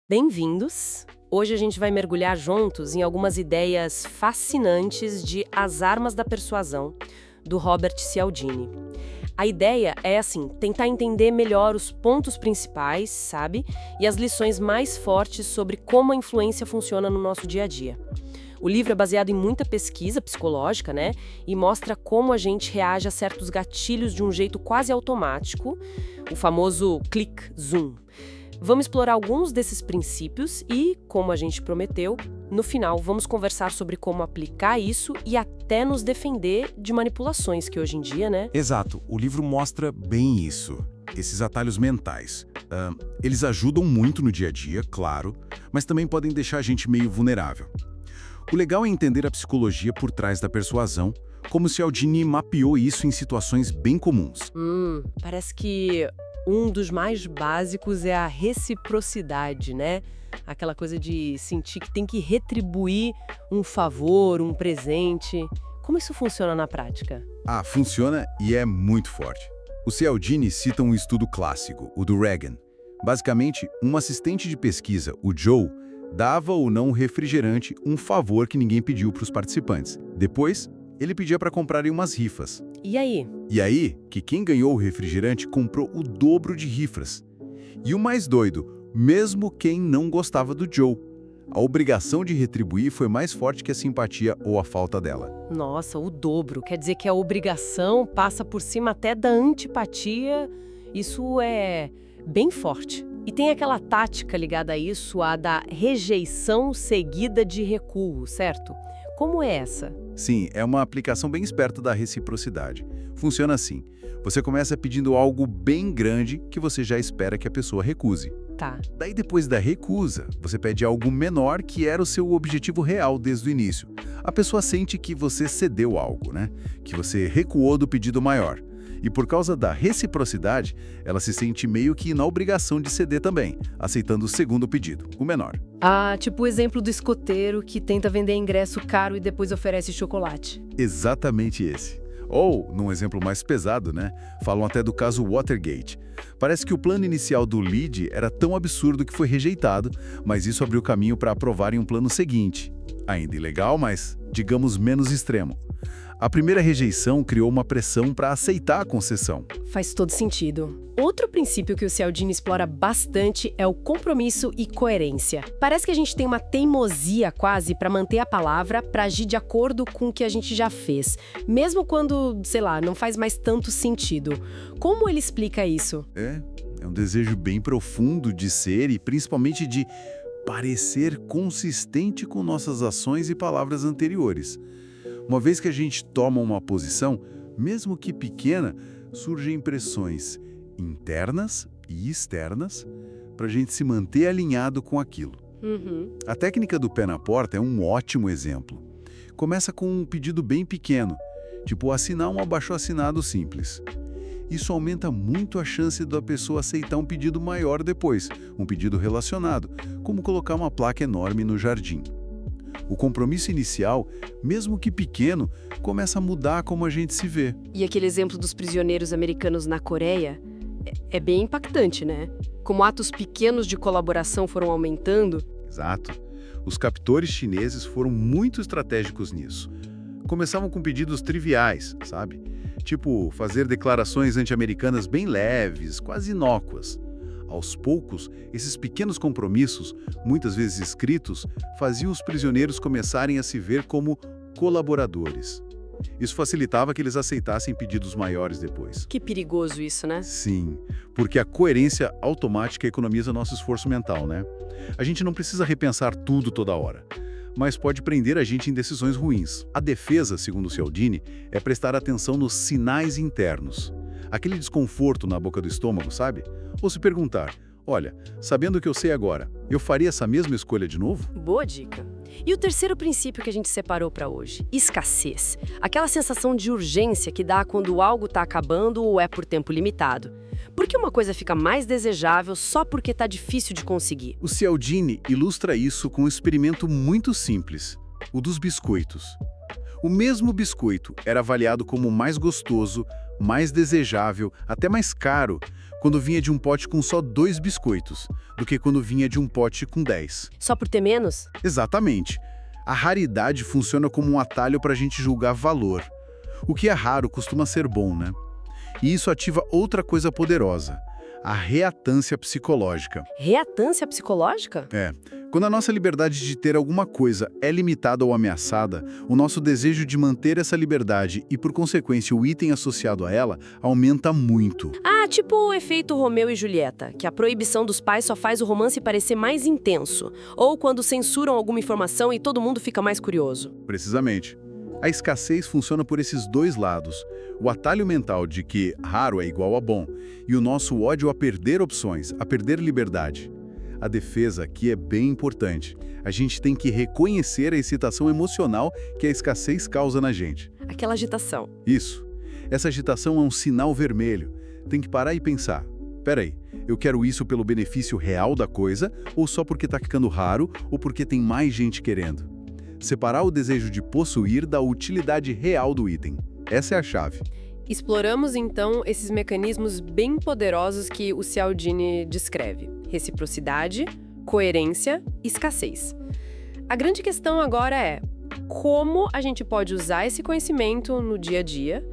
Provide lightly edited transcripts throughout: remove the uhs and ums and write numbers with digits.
Bem-vindos! Hoje a gente vai mergulhar juntos em algumas ideias fascinantes de As Armas da Persuasão, do Robert Cialdini. A ideia é, assim, tentar entender melhor os pontos principais, sabe? E as lições mais fortes sobre como a influência funciona no nosso dia a dia. O livro é baseado em muita pesquisa psicológica, né? E mostra como a gente reage a certos gatilhos de um jeito quase automático, o famoso click-zoom. Vamos explorar alguns desses princípios e, como a gente prometeu, no final vamos conversar sobre como aplicar isso e até nos defender de manipulações que hoje em dia, né? Exato, o livro mostra bem isso, esses atalhos mentais. Eles ajudam muito no dia a dia, claro, mas também podem deixar a gente meio vulnerável. O legal é entender a psicologia por trás da persuasão, como Cialdini mapeou isso em situações bem comuns. Parece que um dos mais básicos é a reciprocidade, né? Aquela coisa de sentir que tem que retribuir um favor, um presente. Como isso funciona na prática? Funciona e é muito forte. O Cialdini cita um estudo clássico, o do Reagan. Basicamente, um assistente de pesquisa, o Joe, dava ou não refrigerante, um favor que ninguém pediu para os participantes. Depois, ele pedia para comprarem umas rifas. E aí? E aí, que quem ganhou o refrigerante comprou o dobro de rifas. E o mais doido, mesmo quem não gostava do Joe, a obrigação de retribuir foi mais forte que a simpatia ou a falta dela. Nossa, o dobro. Quer dizer que a obrigação passa por cima até da antipatia. Isso é bem forte. E tem aquela tática ligada a isso, a da rejeição seguida de recuo, certo? Como é essa? Sim, é uma aplicação bem esperta da reciprocidade. Funciona assim. Você começa pedindo algo bem grande que você já espera que a pessoa recuse. Tá. Daí, depois da recusa, você pede algo menor que era o seu objetivo real desde o início. A pessoa sente que você cedeu algo, né? Que você recuou do pedido maior. E por causa da reciprocidade, ela se sente meio que na obrigação de ceder também, aceitando o segundo pedido, o menor. Tipo o exemplo do escoteiro que tenta vender ingresso caro e depois oferece chocolate. Exatamente esse. Ou, num exemplo mais pesado, né? Falam até do caso Watergate. Parece que o plano inicial do lead era tão absurdo que foi rejeitado, mas isso abriu caminho para aprovarem um plano seguinte. Ainda ilegal, mas, digamos, menos extremo. A primeira rejeição criou uma pressão para aceitar a concessão. Faz todo sentido. Outro princípio que o Cialdini explora bastante é o compromisso e coerência. Parece que a gente tem uma teimosia quase para manter a palavra, para agir de acordo com o que a gente já fez, mesmo quando, sei lá, não faz mais tanto sentido. Como ele explica isso? É um desejo bem profundo de ser e principalmente de parecer consistente com nossas ações e palavras anteriores. Uma vez que a gente toma uma posição, mesmo que pequena, surgem pressões internas e externas para a gente se manter alinhado com aquilo. A técnica do pé na porta é um ótimo exemplo. Começa com um pedido bem pequeno, tipo assinar um abaixo-assinado simples. Isso aumenta muito a chance da pessoa aceitar um pedido maior depois, um pedido relacionado, como colocar uma placa enorme no jardim. O compromisso inicial, mesmo que pequeno, começa a mudar como a gente se vê. E aquele exemplo dos prisioneiros americanos na Coreia é bem impactante, né? Como atos pequenos de colaboração foram aumentando. Exato. Os captores chineses foram muito estratégicos nisso. Começavam com pedidos triviais, sabe? Tipo, fazer declarações anti-americanas bem leves, quase inócuas. Aos poucos, esses pequenos compromissos, muitas vezes escritos, faziam os prisioneiros começarem a se ver como colaboradores. Isso facilitava que eles aceitassem pedidos maiores depois. Que perigoso isso, né? Sim, porque a coerência automática economiza nosso esforço mental, né? A gente não precisa repensar tudo toda hora, mas pode prender a gente em decisões ruins. A defesa, segundo Cialdini, é prestar atenção nos sinais internos. Aquele desconforto na boca do estômago, sabe? Ou se perguntar, olha, sabendo o que eu sei agora, eu faria essa mesma escolha de novo? Boa dica. E o terceiro princípio que a gente separou para hoje, escassez. Aquela sensação de urgência que dá quando algo está acabando ou é por tempo limitado. Por que uma coisa fica mais desejável só porque está difícil de conseguir? O Cialdini ilustra isso com um experimento muito simples, o dos biscoitos. O mesmo biscoito era avaliado como mais gostoso, mais desejável, até mais caro, quando vinha de um pote com só 2 biscoitos, do que quando vinha de um pote com 10. Só por ter menos? Exatamente. A raridade funciona como um atalho para a gente julgar valor. O que é raro costuma ser bom, né? E isso ativa outra coisa poderosa, a reatância psicológica. Reatância psicológica? Quando a nossa liberdade de ter alguma coisa é limitada ou ameaçada, o nosso desejo de manter essa liberdade e, por consequência, o item associado a ela aumenta muito. Ah, tipo o efeito Romeu e Julieta, que a proibição dos pais só faz o romance parecer mais intenso. Ou quando censuram alguma informação e todo mundo fica mais curioso. Precisamente. A escassez funciona por esses dois lados. O atalho mental de que raro é igual a bom e o nosso ódio a perder opções, a perder liberdade. A defesa aqui é bem importante. A gente tem que reconhecer a excitação emocional que a escassez causa na gente. Aquela agitação. Isso. Essa agitação é um sinal vermelho. Tem que parar e pensar. Peraí, eu quero isso pelo benefício real da coisa ou só porque está ficando raro ou porque tem mais gente querendo? Separar o desejo de possuir da utilidade real do item. Essa é a chave. Exploramos, então, esses mecanismos bem poderosos que o Cialdini descreve. Reciprocidade, coerência e escassez. A grande questão agora é como a gente pode usar esse conhecimento no dia a dia,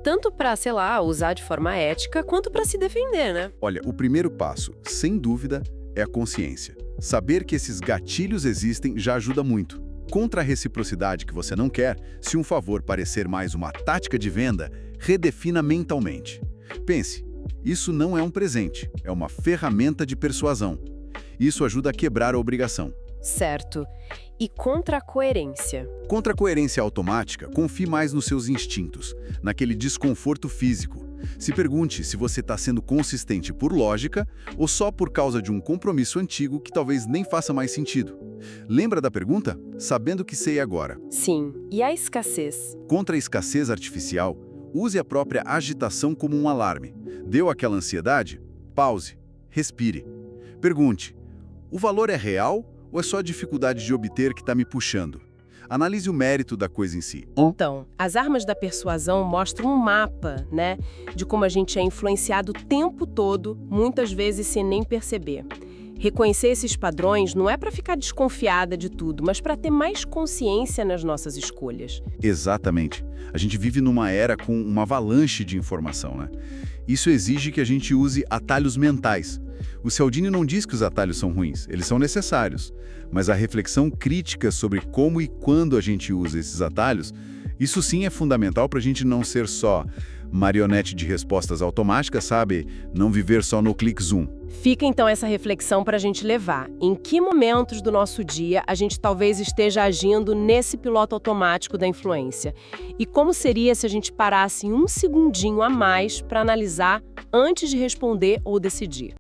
tanto para, sei lá, usar de forma ética, quanto para se defender, né? Olha, o primeiro passo, sem dúvida, é a consciência. Saber que esses gatilhos existem já ajuda muito. Contra a reciprocidade que você não quer, se um favor parecer mais uma tática de venda, redefina mentalmente. Pense, isso não é um presente, é uma ferramenta de persuasão. Isso ajuda a quebrar a obrigação. Certo. E contra a coerência? Contra a coerência automática, confie mais nos seus instintos, naquele desconforto físico. Se pergunte se você está sendo consistente por lógica ou só por causa de um compromisso antigo que talvez nem faça mais sentido. Lembra da pergunta? Sabendo que sei agora. Sim. E a escassez? Contra a escassez artificial, use a própria agitação como um alarme. Deu aquela ansiedade? Pause. Respire. Pergunte, o valor é real ou é só a dificuldade de obter que está me puxando? Analise o mérito da coisa em si. Então, as armas da persuasão mostram um mapa, né, de como a gente é influenciado o tempo todo, muitas vezes sem nem perceber. Reconhecer esses padrões não é para ficar desconfiada de tudo, mas para ter mais consciência nas nossas escolhas. Exatamente. A gente vive numa era com uma avalanche de informação, né? Isso exige que a gente use atalhos mentais. O Cialdini não diz que os atalhos são ruins, eles são necessários. Mas a reflexão crítica sobre como e quando a gente usa esses atalhos, isso sim é fundamental para a gente não ser só marionete de respostas automáticas, sabe? Não viver só no clique zoom. Fica então essa reflexão para a gente levar. Em que momentos do nosso dia a gente talvez esteja agindo nesse piloto automático da influência? E como seria se a gente parasse um segundinho a mais para analisar antes de responder ou decidir?